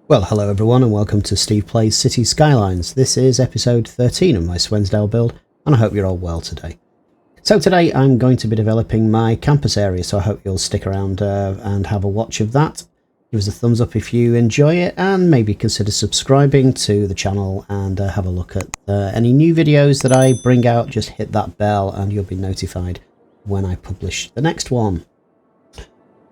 Well, hello everyone and welcome to Steve Plays City Skylines. This is episode 13 of my Swensdale build and I hope you're all well today. So today I'm going to be developing my campus area, so I hope you'll stick around and have a watch of that. Give us a thumbs up if you enjoy it and maybe consider subscribing to the channel and have a look at any new videos that I bring out. Just hit that bell and you'll be notified when I publish the next one.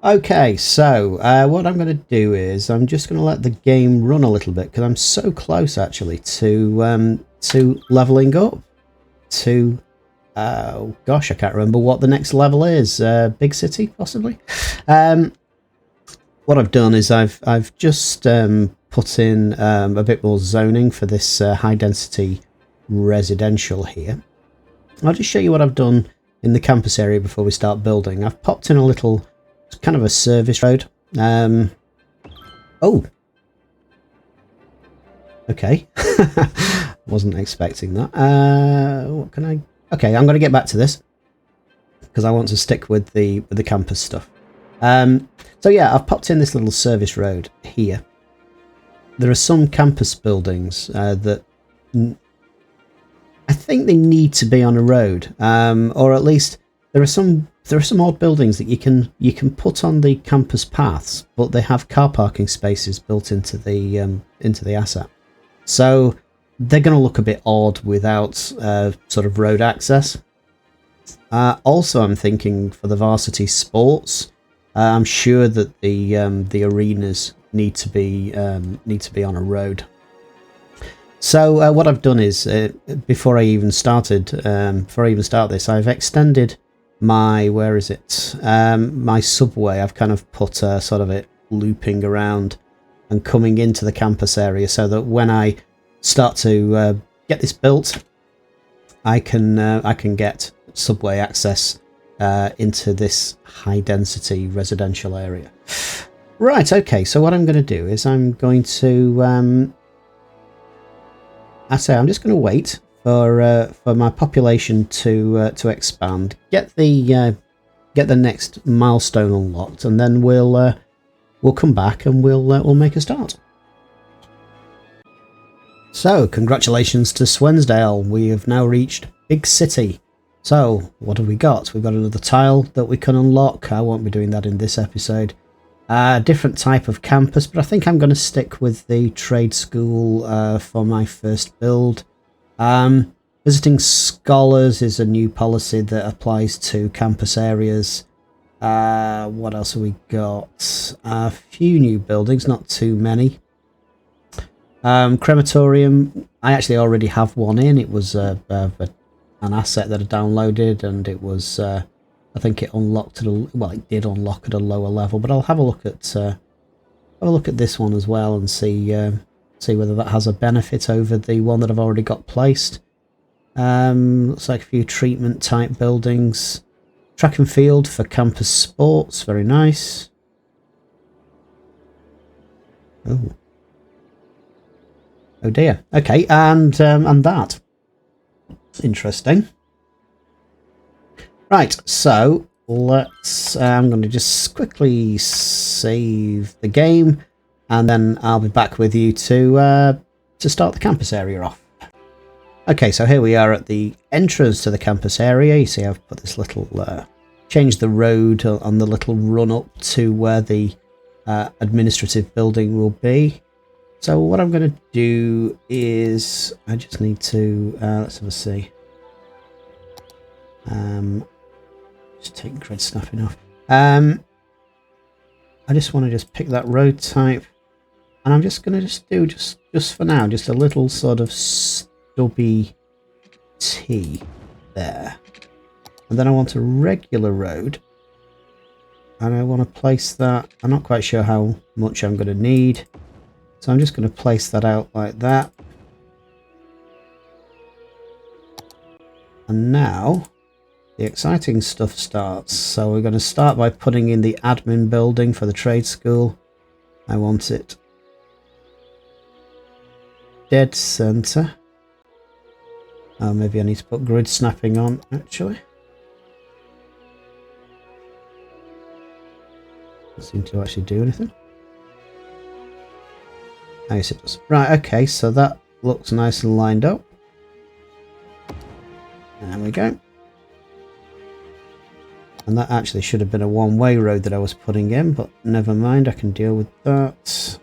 Okay, so what I'm going to do is I'm just going to let the game run a little bit because I'm so close actually to leveling up to gosh, I can't remember what the next level is. Big city possibly. What I've done is I've just put in a bit more zoning for this high density residential here. I'll just show you what I've done in the campus area before we start building. I've popped in a little kind of a service road. Oh, okay. Wasn't expecting that. What can I? Okay, I'm going to get back to this because I want to stick with the campus stuff. So yeah, I've popped in this little service road here. There are some campus buildings that I think they need to be on a road, or at least there are some odd buildings that you can put on the campus paths, but they have car parking spaces built into the asset. So they're going to look a bit odd without sort of road access. Also, I'm thinking for the varsity sports, I'm sure that the arenas need to be on a road. So what I've done is before I even start this, I've extended my my subway. I've kind of put sort of it looping around and coming into the campus area so that when I start to get this built, I can get subway access into this high density residential area. Right, okay, so what I'm going to do is I'm going to I'm just going to wait for my population to expand, get the next milestone unlocked, and then we'll come back and we'll make a start. So congratulations to Swensdale, we have now reached Big City. So what have we got? We've got another tile that we can unlock. I won't be doing that in this episode. Different type of campus, but I think I'm going to stick with the trade school for my first build. Visiting scholars is a new policy that applies to campus areas. What else have we got? A few new buildings, not too many. Crematorium, I actually already have one in. It was an asset that I downloaded, and it was I think it unlocked it did unlock at a lower level, but I'll have a look at this one as well and see whether that has a benefit over the one that I've already got placed. Looks like a few treatment type buildings. Track and field for campus sports, very nice. Oh dear. Okay, and that. Interesting. Right, so let's. I'm going to just quickly save the game, and then I'll be back with you to start the campus area off. Okay, so here we are at the entrance to the campus area. You see I've put this little, changed the road on the little run up to where the administrative building will be. So what I'm going to do is, I just need to, let's have a see. Just take grid snapping off. I just want to just pick that road type, and I'm just going to do just for now, just a little sort of stubby T there, and then I want a regular road, and I want to place that. I'm not quite sure how much I'm going to need, so I'm just going to place that out like that. And now the exciting stuff starts. So we're going to start by putting in the admin building for the trade school. I want it dead center. Oh, maybe I need to put grid snapping on actually. Doesn't seem to actually do anything. Yes, it does. Right, okay, so that looks nice and lined up. There we go. And that actually should have been a one-way road that I was putting in, but never mind, I can deal with that.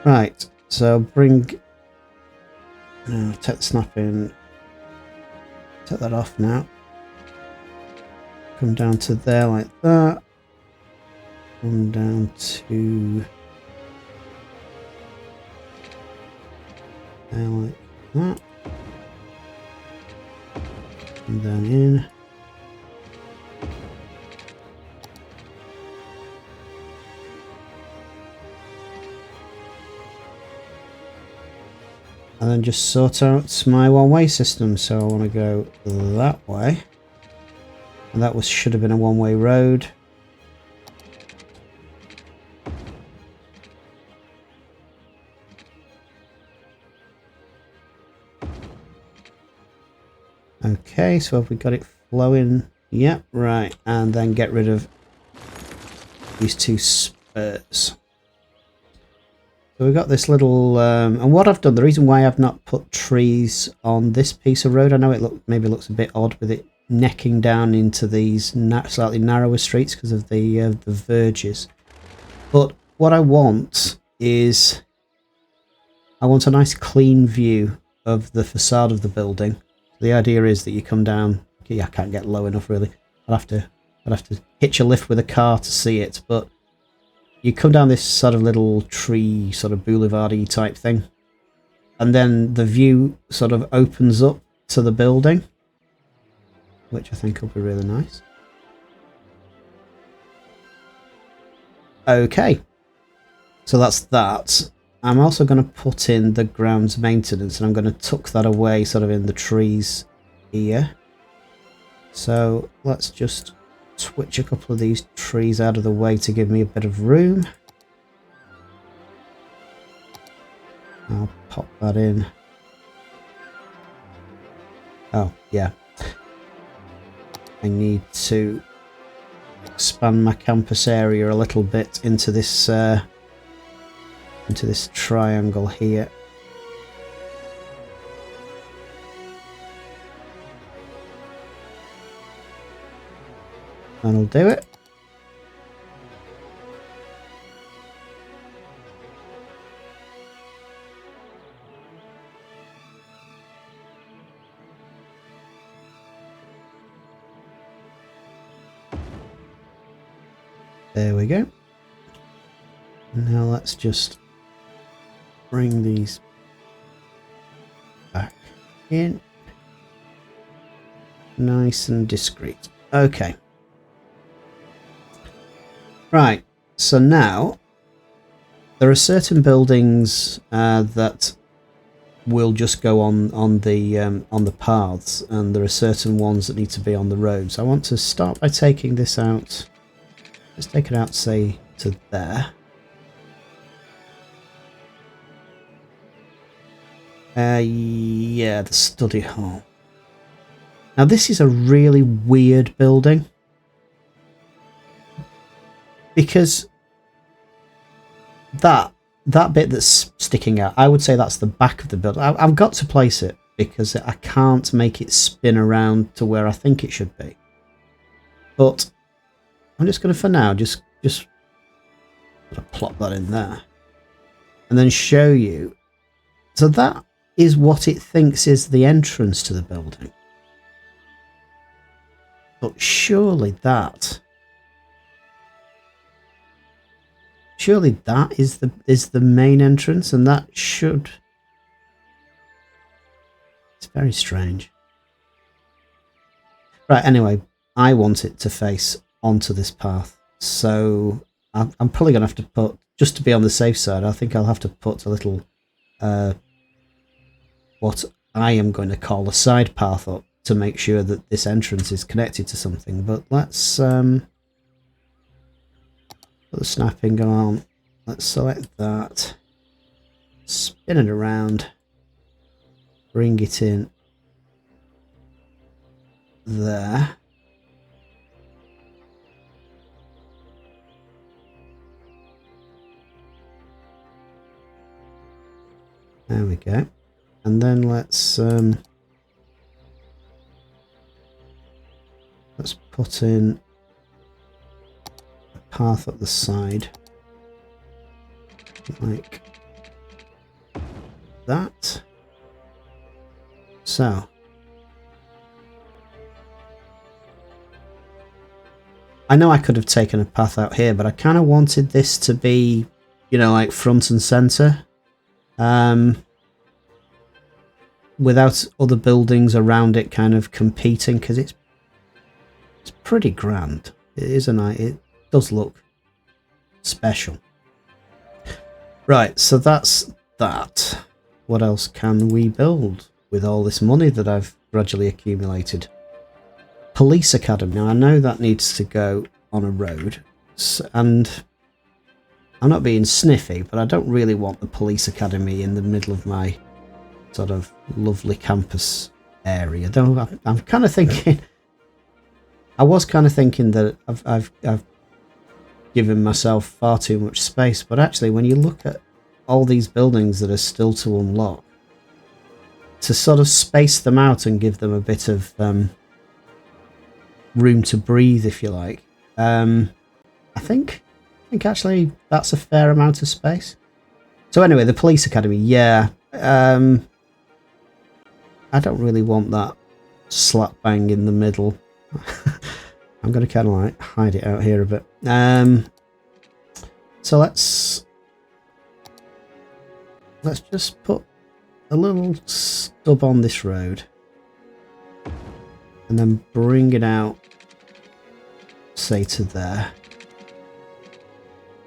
Right, so bring... take the snap in. Take that off now. Come down to there like that. Come down to... there like that. And then in. And then just sort out my one-way system. So I want to go that way. And that should have been a one-way road. Okay, so have we got it flowing? Yep, right. And then get rid of these two spurs. So we've got this little, and what I've done, the reason why I've not put trees on this piece of road, I know it maybe looks a bit odd with it necking down into these slightly narrower streets because of the verges. But what I want is, I want a nice clean view of the facade of the building. The idea is that you come down, yeah, I can't get low enough really. I'd have to hitch a lift with a car to see it, but you come down this sort of little tree, sort of boulevard-y type thing, and then the view sort of opens up to the building, which I think will be really nice. Okay, so that's that. I'm also going to put in the grounds maintenance, and I'm going to tuck that away sort of in the trees here. So let's just switch a couple of these trees out of the way to give me a bit of room. I'll pop that in. Oh, yeah. I need to expand my campus area a little bit into this triangle here. That'll do it. There we go. Now let's just bring these back in. Nice and discreet. Okay. Right, so now there are certain buildings that will just go on the paths, and there are certain ones that need to be on the roads. I want to start by taking this out. Let's take it out, say, to there. Yeah, the study hall. Now this is a really weird building, because that bit that's sticking out, I would say that's the back of the building. I've got to place it because I can't make it spin around to where I think it should be. But I'm just going to, for now, just plop that in there and then show you. So that is what it thinks is the entrance to the building. But surely that is the main entrance, and that should... It's very strange. Right, anyway, I want it to face onto this path, so I'm probably going to have to put, just to be on the safe side, I think I'll have to put a little what I am going to call a side path up to make sure that this entrance is connected to something. But let's put the snapping on. Let's select that, spin it around, bring it in there. There we go. And then let's put in a path up the side like that. So I know I could have taken a path out here, but I kind of wanted this to be, you know, like front and center, without other buildings around it kind of competing, because it's pretty grand. It is it does look special. Right, so that's that. What else can we build with all this money that I've gradually accumulated? Police Academy. Now I know that needs to go on a road, and I'm not being sniffy, but I don't really want the Police Academy in the middle of my sort of lovely campus area. I'm kind of thinking. I was kind of thinking that I've given myself far too much space, but actually, when you look at all these buildings that are still to unlock, to sort of space them out and give them a bit of room to breathe, if you like, I think actually that's a fair amount of space. So anyway, the Police Academy, yeah. I don't really want that slap bang in the middle. I'm going to kind of like hide it out here a bit. So let's just put a little stub on this road and then bring it out, say, to there,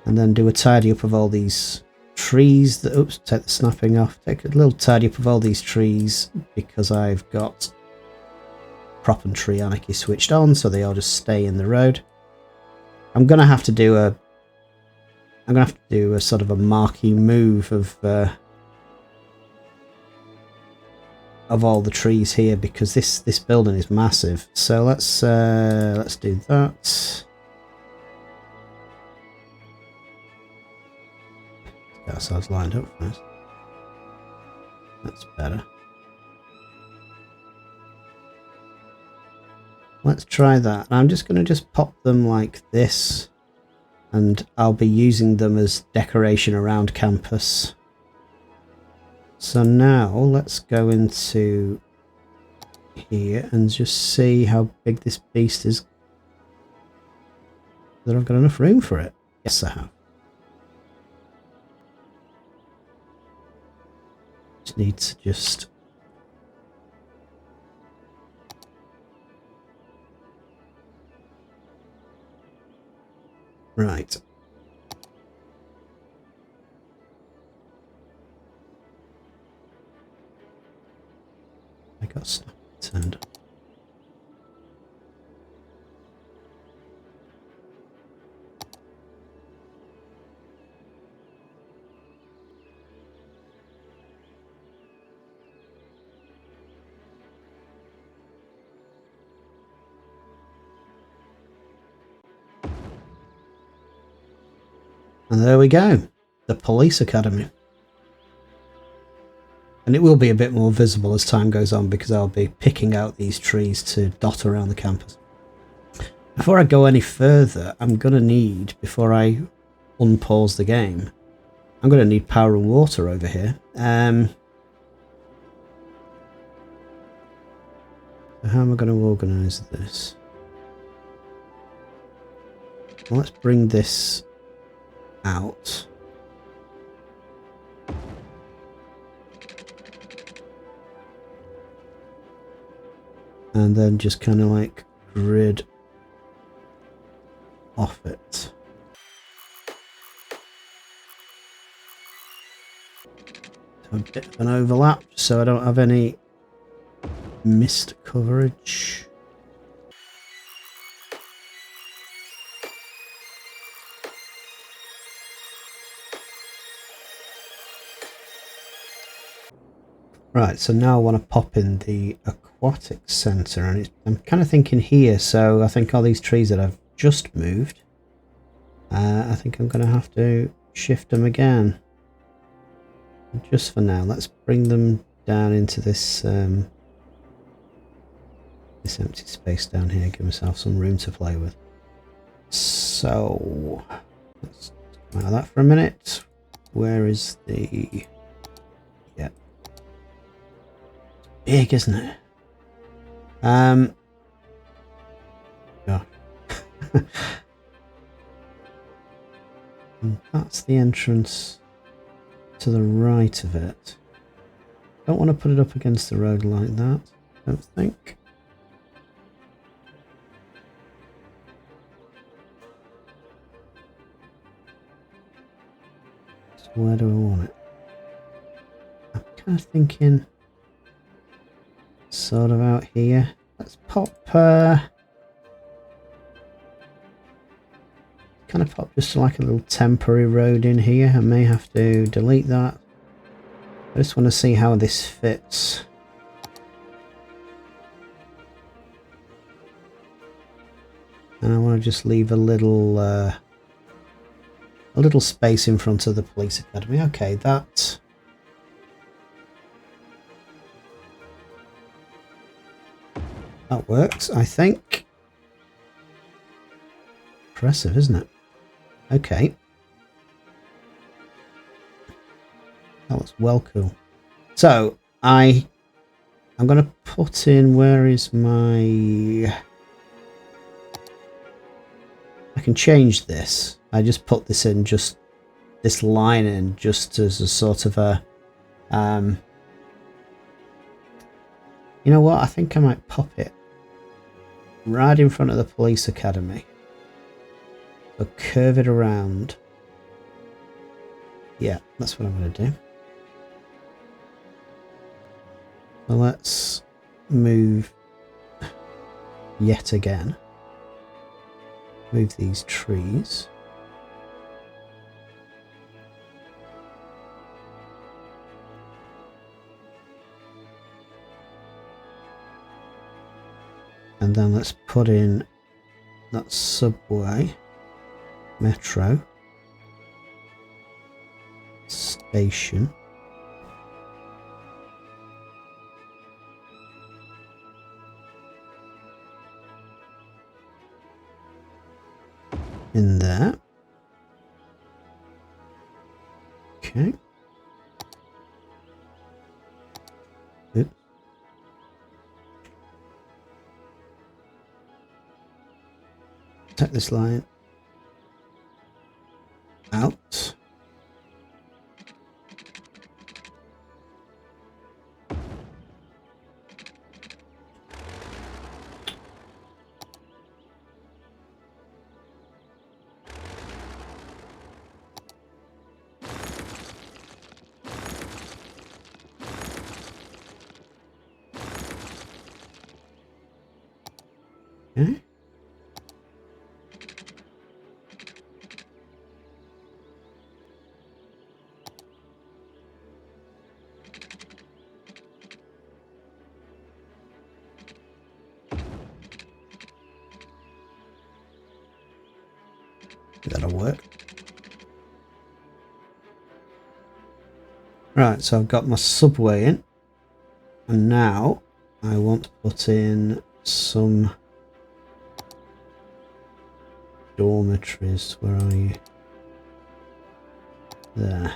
and then do a tidy up of all these trees that, oops, take the snapping off, take a little tidy up of all these trees, because I've got prop and tree anarchy switched on, so they all just stay in the road. I'm gonna have to do a sort of a marquee move of all the trees here, because this building is massive. So let's do that. Get ourselves lined up first. That's better. Let's try that. I'm just going to pop them like this, and I'll be using them as decoration around campus. So now let's go into here and just see how big this beast is. That I've got enough room for it. Yes, I have. Just need to just... Right. I got stuff turned up. And there we go, the Police Academy. And it will be a bit more visible as time goes on, because I'll be picking out these trees to dot around the campus. Before I go any further, I'm going to need, before I unpause the game, I'm going to need power and water over here. So how am I going to organise this? Well, let's bring this out. And then just kind of like grid off it. So a bit of an overlap so I don't have any mist coverage. Right, so now I want to pop in the Aquatic Center, and I'm kind of thinking here, so I think all these trees that I've just moved, I think I'm going to have to shift them again. Just for now, let's bring them down into this this empty space down here. Give myself some room to play with. So let's come out of that for a minute. Where is the... Yeah, it's big, isn't it? Gosh. And that's the entrance to the right of it. Don't want to put it up against the road like that, I don't think. So where do I want it? I'm kind of thinking sort of out here. Let's pop kind of pop just like a little temporary road in here. I may have to delete that. I just want to see how this fits. And I want to just leave a little space in front of the police academy. Okay, that works, I think. Impressive, isn't it? Okay. That looks well cool. So I'm going to put in, where is my... I can change this. I just put this in, just this line in, just as a sort of a... you know what? I think I might pop it right in front of the police academy. So curve it around. Yeah, that's what I'm going to do. So let's move yet again. Move these trees. And then let's put in that subway, metro, station. In there. Okay. Oops. Take this line out. Okay. That'll work. Right, so I've got my subway in, and now I want to put in some dormitories. Where are you? There.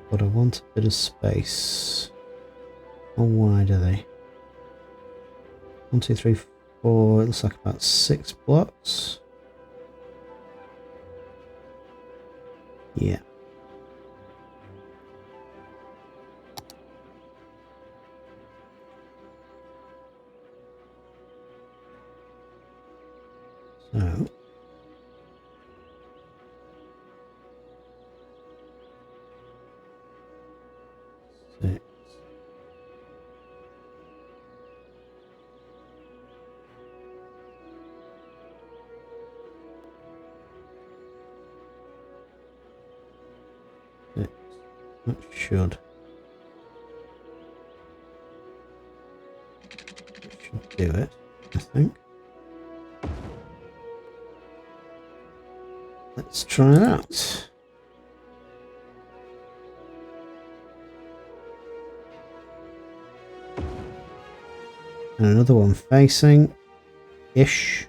But I want a bit of space. How wide are they? 1, 2, 3, 4. It looks like about 6 blocks. Yeah. So. That should do it, I think. let's try that. And another one facing ish.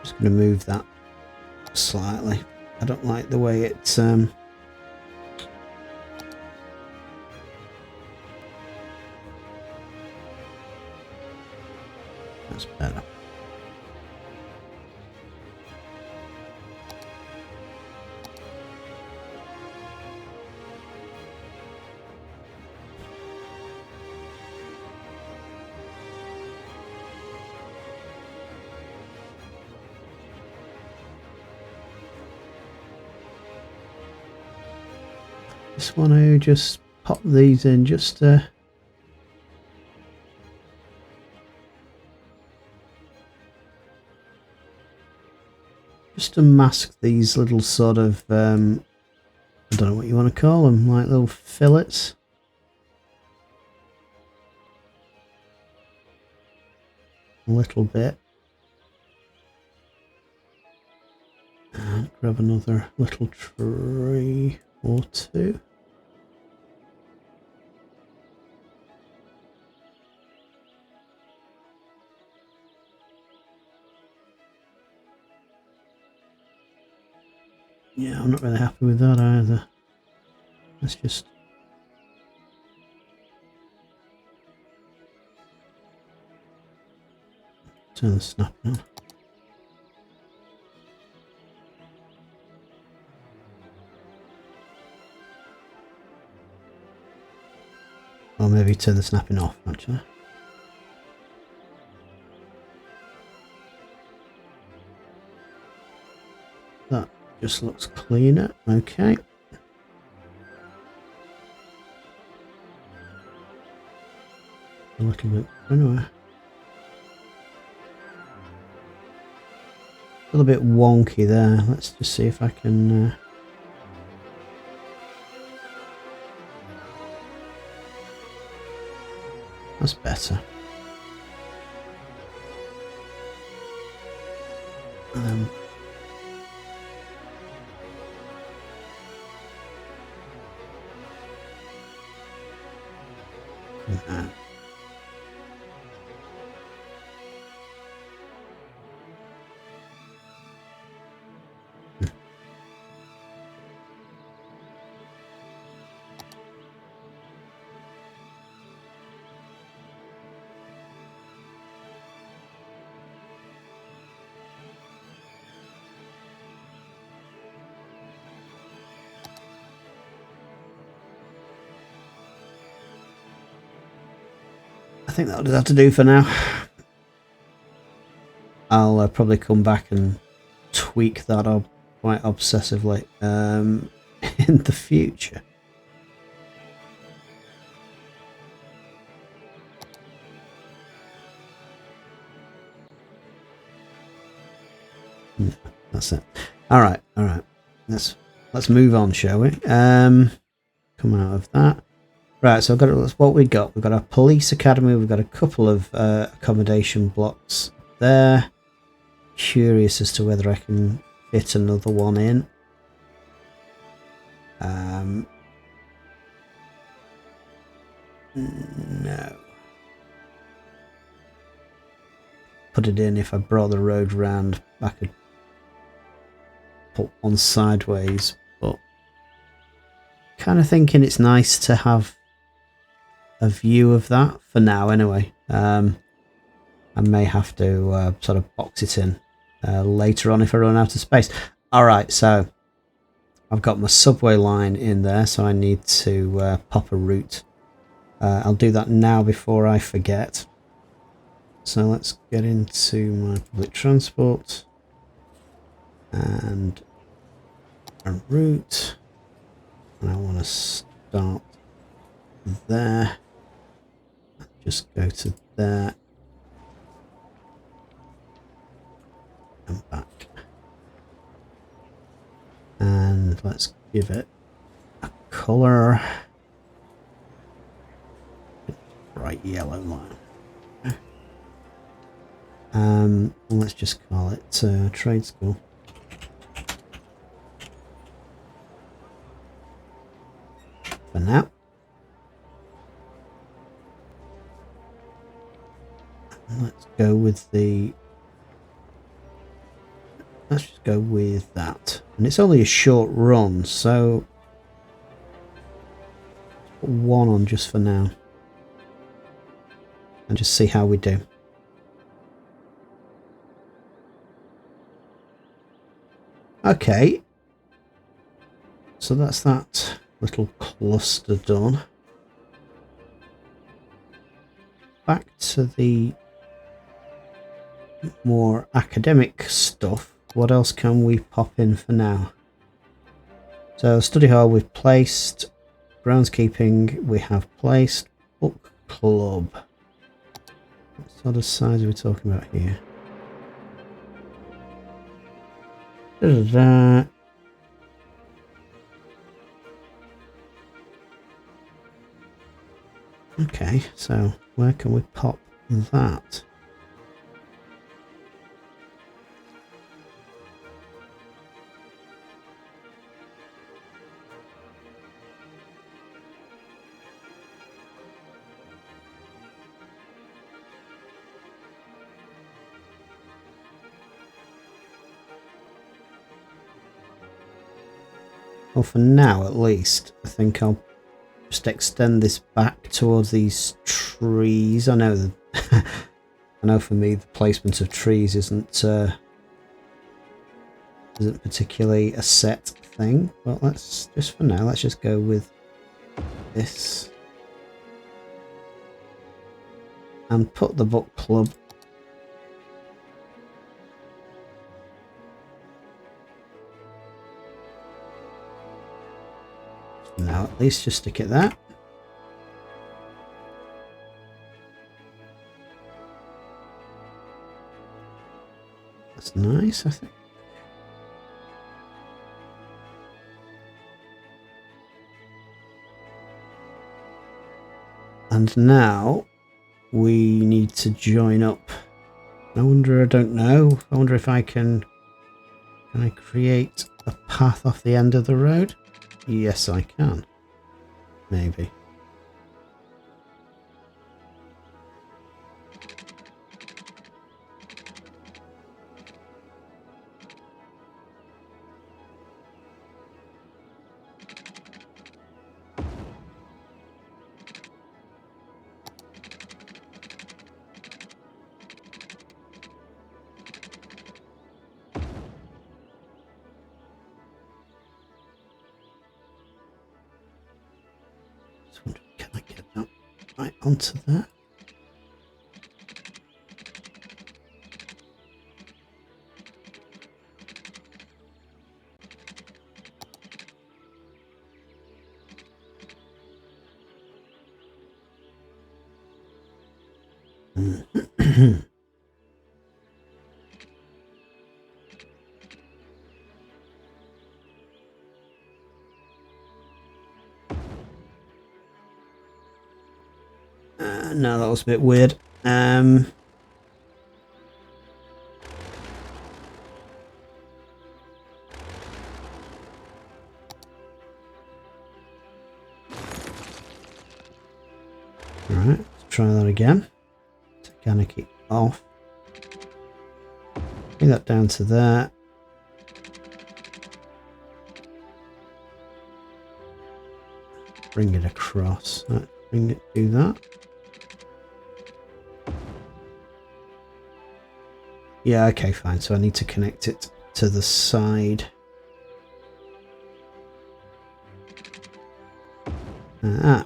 Just going to move that slightly. I don't like the way it that's better. Just want to just pop these in just to mask these little sort of I don't know what you want to call them, like little fillets. A little bit. And grab another little tree or two. Yeah, I'm not really happy with that either. Let's just turn the snap on. Or maybe turn the snapping off, actually. That just looks cleaner. Okay. A little bit anyway. A little bit wonky there. Let's just see if I can that's better. I think that'll have to do for now. I'll probably come back and tweak that up quite obsessively in the future. No, that's it. All right. Let's move on, shall we? Come out of that. Right, so I've got what we got. We've got our police academy. We've got a couple of accommodation blocks there. Curious as to whether I can fit another one in. No. Put it in. If I brought the road round, I could put one sideways, but kind of thinking it's nice to have a view of that for now anyway. I may have to sort of box it in later on if I run out of space. Alright, so I've got my subway line in there, so I need to pop a route. I'll do that now before I forget. So let's get into my public transport and a route. And I want to start there. Just go to there and back. let's give it a colour. Bright yellow line. Let's just call it trade school. For now. Let's go with the... Let's just go with that. And it's only a short run, so... Put one on just for now. And just see how we do. Okay. So that's that little cluster done. Back to the more academic stuff. What else can we pop in for now? So study hall we've placed, groundskeeping we have placed, book club. What sort of size are we talking about here? Okay, so where can we pop that? Well, for now at least, I think I'll just extend this back towards these trees. I know that I know for me the placement of trees isn't particularly a set thing, but let's just for now let's just go with this and put the book club now. At least just stick it there. That's nice, I think. And now we need to join up. I don't know. I wonder if I can I create a path off the end of the road? Yes, I can. Maybe. Can I get that right onto there? No, that was a bit weird. Right. Let's try that again. Organic it off. Bring that down to there. Bring it across. Right, bring it, do that. Yeah, okay, fine. So I need to connect it to the side. Ah.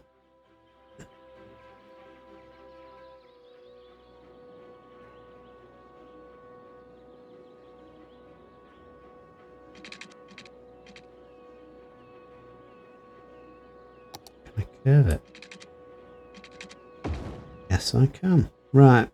Can I curve it? Yes, I can. Right.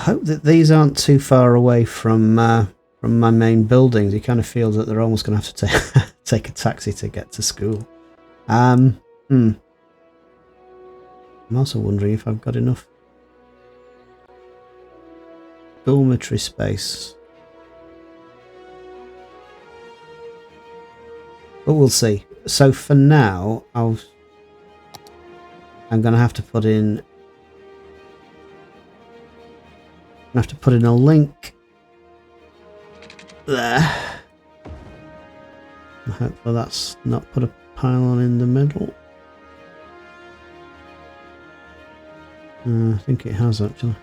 hope that these aren't too far away from my main buildings. You kind of feel that they're almost going to have to take a taxi to get to school. I'm also wondering if I've got enough dormitory space. But we'll see. So for now, I'm going to have to put in a link there. Hopefully that's not put a pylon in the middle. I think it has actually.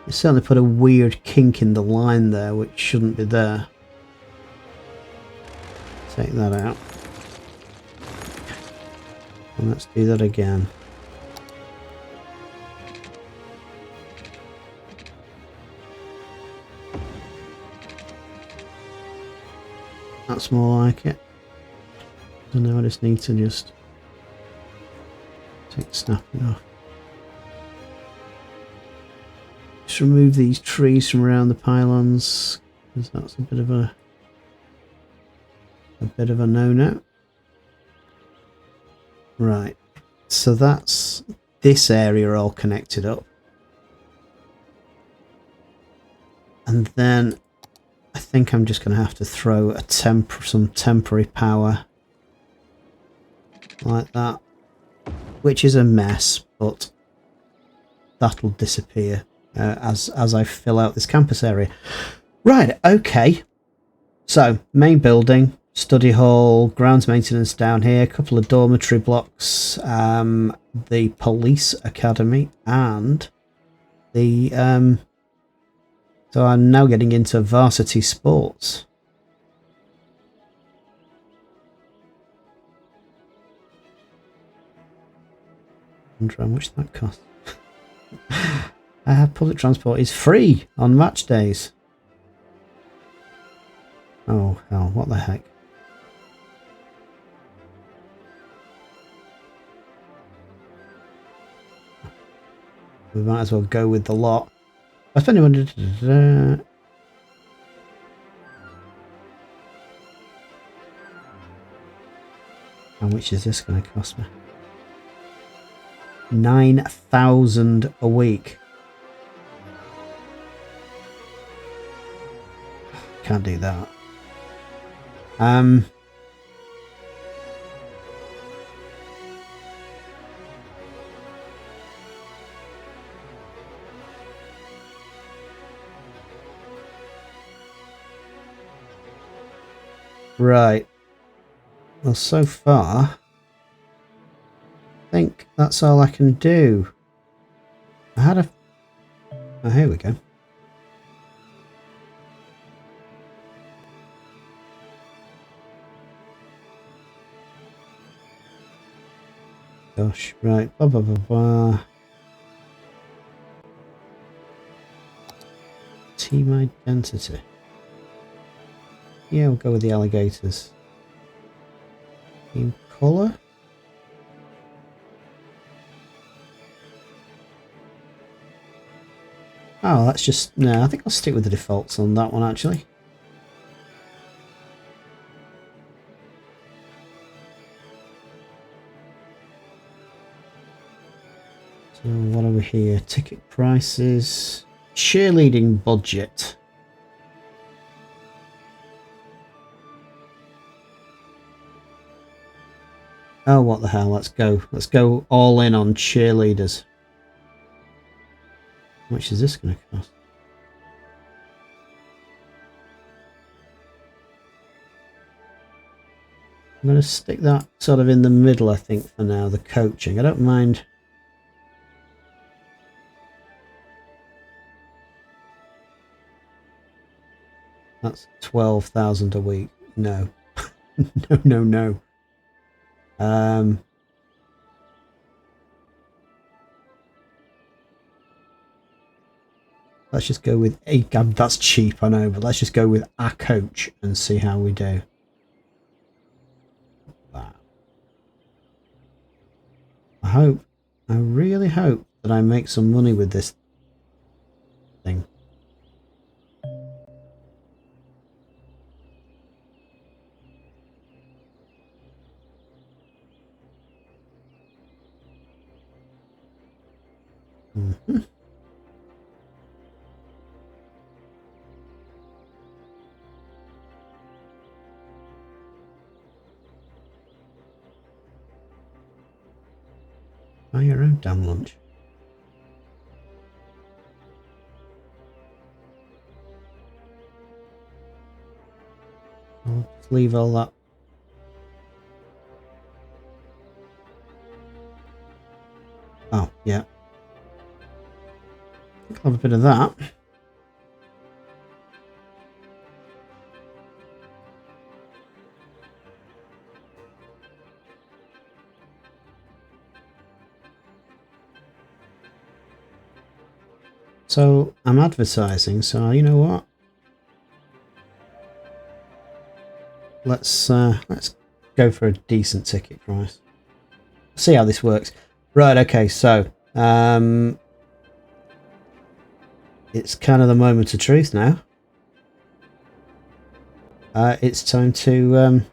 It certainly put a weird kink in the line there, which shouldn't be there. Take that out. And let's do that again. That's more like it. And now I just need to just take the snapping off. Just remove these trees from around the pylons, because that's a bit of a no-no. Right, so that's this area all connected up. And then I think I'm just going to have to throw some temporary power like that, which is a mess, but that'll disappear as I fill out this campus area. Right, okay. So, main building, study hall, grounds maintenance down here, a couple of dormitory blocks, the police academy, and the so I'm now getting into varsity sports. I wonder how much that costs. Public transport is free on match days. Oh hell, what the heck. We might as well go with the lot. I spent $100. How much is this going to cost me? 9,000 a week. Can't do that. Right. Well, so far, I think that's all I can do. I had a... Oh, here we go. Gosh, right. Blah, blah, blah, blah. Team identity. Yeah, we'll go with the alligators. Team colour. Oh, that's just... No, I think I'll stick with the defaults on that one, actually. So, what are we here? Ticket prices. Cheerleading budget. Oh, what the hell, let's go. Let's go all in on cheerleaders. How much is this going to cost? I'm going to stick that sort of in the middle, I think, for now, the coaching. I don't mind. That's 12,000 a week. No. No. Let's just go with a... That's cheap, I know, but let's just go with a coach and see how we do. I really hope that I make some money with this thing. Mm-hmm. Buy your own damn lunch. I'll just leave all that. Oh, yeah. I'll have a bit of that. So I'm advertising, so you know what? Let's go for a decent ticket price. See how this works. Right, okay, so it's kind of the moment of truth now. It's time to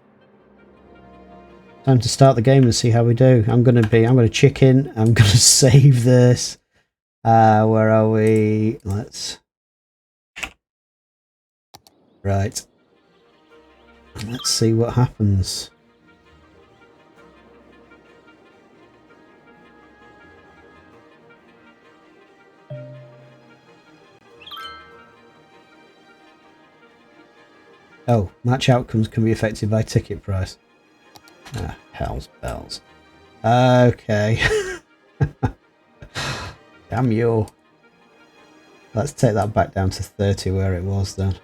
start the game and see how we do. I'm gonna chicken. I'm gonna save this. Where are we? Right. Let's see what happens. Oh, match outcomes can be affected by ticket price. Ah, hell's bells. Okay. Damn you. Let's take that back down to 30 where it was then.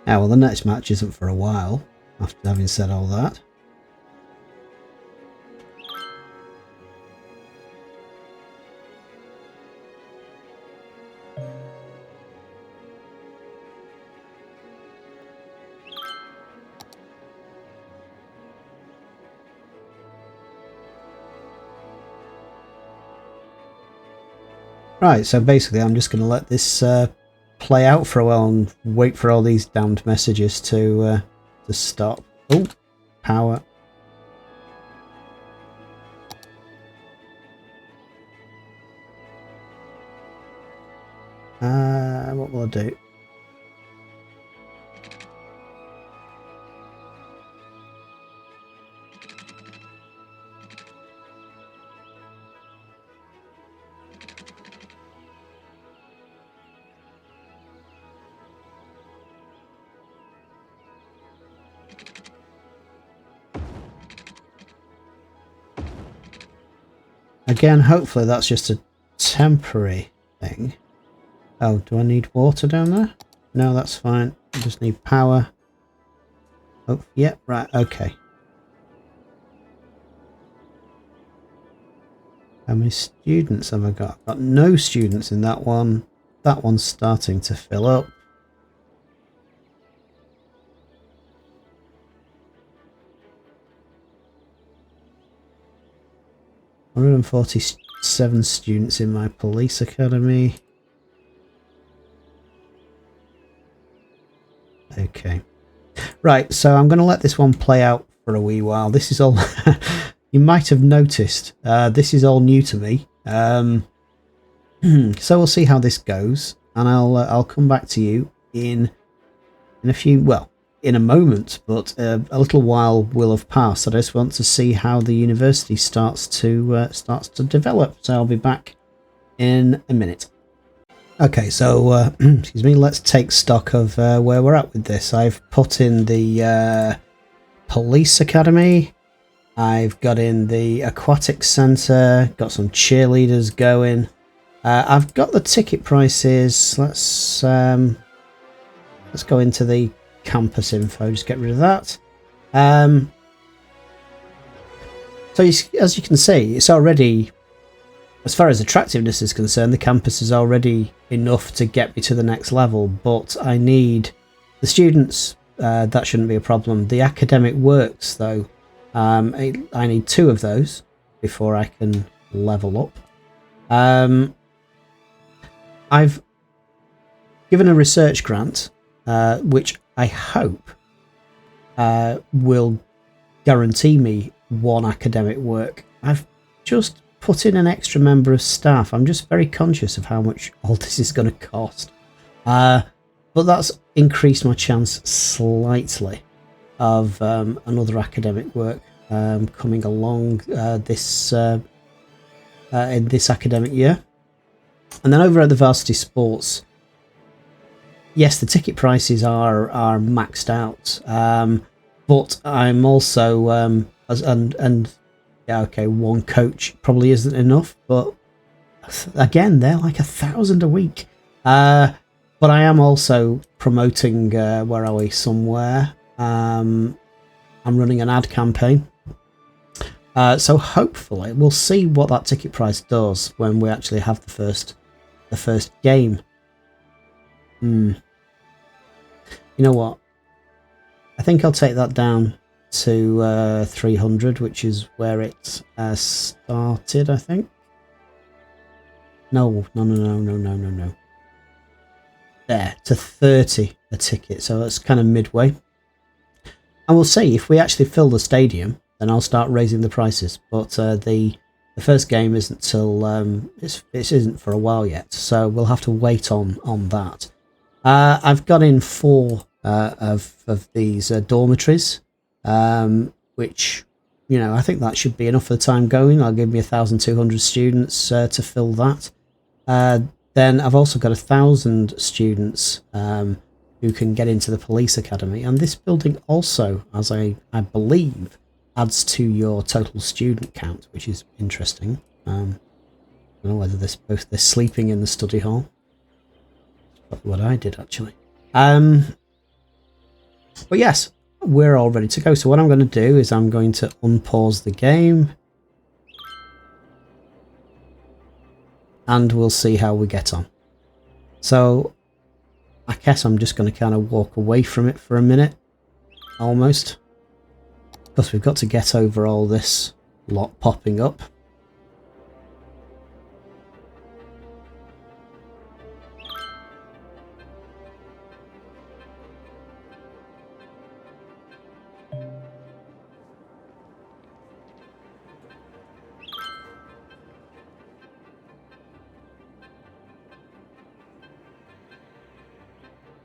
Ah, well, the next match isn't for a while, after having said all that. Right, so basically I'm just going to let this play out for a while and wait for all these damned messages to stop. Oh, power. What will I do? Again, hopefully that's just a temporary thing. Oh, do I need water down there? No, that's fine. I just need power. Oh, yeah, right, okay. How many students have I got? I've got no students in that one. That one's starting to fill up. $147 students in my police academy. Okay. Right, so I'm going to let this one play out for a wee while. This is all... you might have noticed, this is all new to me. So we'll see how this goes, and I'll come back to you in a few... well, in a moment, but a little while will have passed. I just want to see how the university starts to develop. So I'll be back in a minute. Okay, so excuse me. Let's take stock of where we're at with this. I've put in the police academy. I've got in the Aquatic Center. Got some cheerleaders going. I've got the ticket prices. Let's go into the campus info, just get rid of that. So as you can see, it's already, as far as attractiveness is concerned, the campus is already enough to get me to the next level, but I need the students that shouldn't be a problem. The academic works, though, I need 2 of those before I can level up. I've given a research grant, which I hope will guarantee me 1 academic work. I've just put in an extra member of staff. I'm just very conscious of how much all this is going to cost. But that's increased my chance slightly of another academic work coming along in this academic year. And then over at the varsity sports, yes, the ticket prices are maxed out, but I'm also yeah, okay, 1 coach probably isn't enough, but again, they're like 1,000 a week. But I am also promoting, where are we, somewhere. I'm running an ad campaign. So hopefully we'll see what that ticket price does when we actually have the first game. You know what? I think I'll take that down to 300, which is where it started, I think. No. There, to 30 a ticket, so that's kind of midway. And we'll see if we actually fill the stadium, then I'll start raising the prices. But the first game isn't till it isn't for a while yet, so we'll have to wait on that. I've got in 4 of these dormitories, which, you know, I think that should be enough for the time going. I'll give me 1,200 students to fill that. Then I've also got 1,000 students who can get into the police academy, and this building also, as I believe, adds to your total student count, which is interesting. I don't know whether they're sleeping in the study hall. That's what I did, actually. But yes, we're all ready to go. So what I'm going to do is I'm going to unpause the game, and we'll see how we get on. So I guess I'm just going to kind of walk away from it for a minute, almost, because we've got to get over all this lot popping up.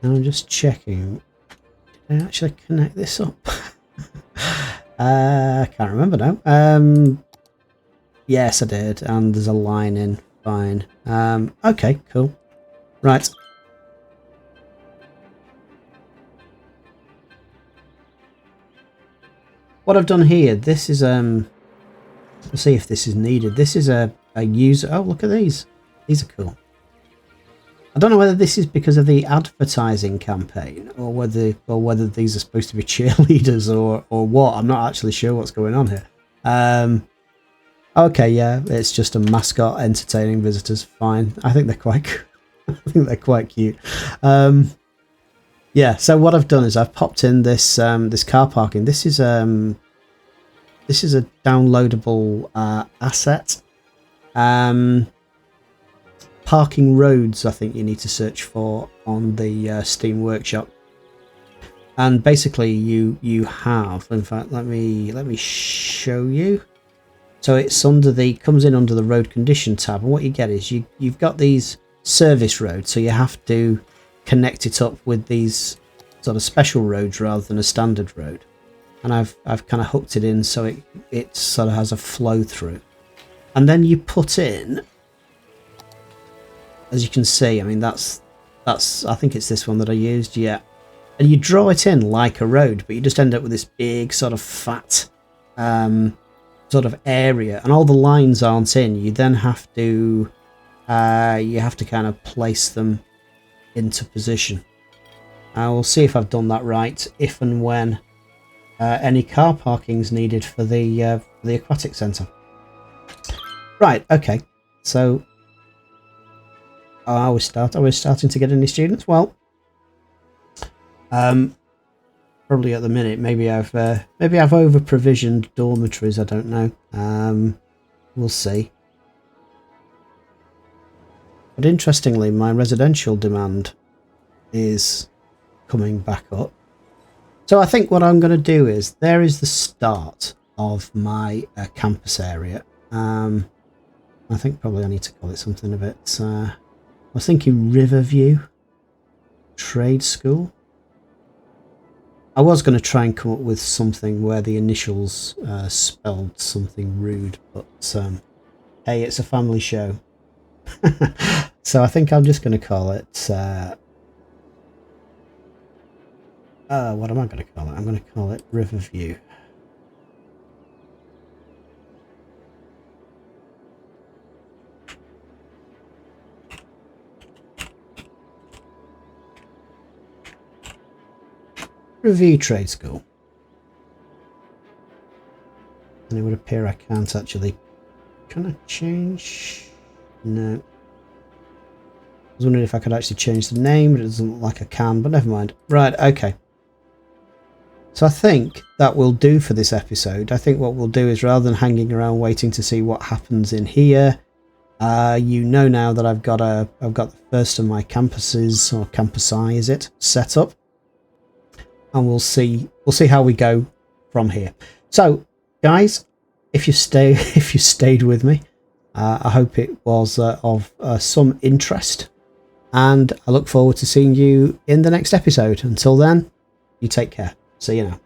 I'm just checking. Did I actually connect this up? I can't remember now. Yes, I did, and there's a line in. Fine. Okay, cool. Right. What I've done here, this is let's see if this is needed. This is a user. Oh, look at these. These are cool. I don't know whether this is because of the advertising campaign, or whether these are supposed to be cheerleaders or what. I'm not actually sure what's going on here. Okay, yeah, it's just a mascot entertaining visitors. Fine. I think they're quite cute. Yeah. So what I've done is I've popped in this this car parking. This is a downloadable asset. Parking roads, I think you need to search for on the Steam Workshop, and basically you have, in fact, let me show you. So it's comes in under the road condition tab, and what you get is you've got these service roads, so you have to connect it up with these sort of special roads rather than a standard road, and I've kind of hooked it in so it sort of has a flow through, and then you put in. As you can see, I mean, that's I think it's this one that I used, yeah. And you draw it in like a road, but you just end up with this big sort of fat sort of area, and all the lines aren't in. You then have to kind of place them into position. I will see if I've done that right, if and when any car parking's needed for the Aquatic Center. Right, okay, so. Are we starting to get any students? Well, probably at the minute. Maybe I've over provisioned dormitories. I don't know. We'll see. But interestingly, my residential demand is coming back up. So I think what I'm going to do is, there is the start of my campus area. I think probably I need to call it something a bit... I was thinking Riverview Trade School. I was going to try and come up with something where the initials spelled something rude, but hey, it's a family show. So I think I'm just going to call it... what am I going to call it? I'm going to call it Riverview. Review Trade School. And it would appear I can't actually... Can I change? No. I was wondering if I could actually change the name, but it doesn't look like I can, but never mind. Right, okay. So I think that will do for this episode. I think what we'll do is, rather than hanging around waiting to see what happens in here, you know now that I've got the first of my campuses, or campusi is it, set up. And we'll see how we go from here. So, guys, if you stayed with me, I hope it was of some interest, and I look forward to seeing you in the next episode. Until then, you take care. See you now.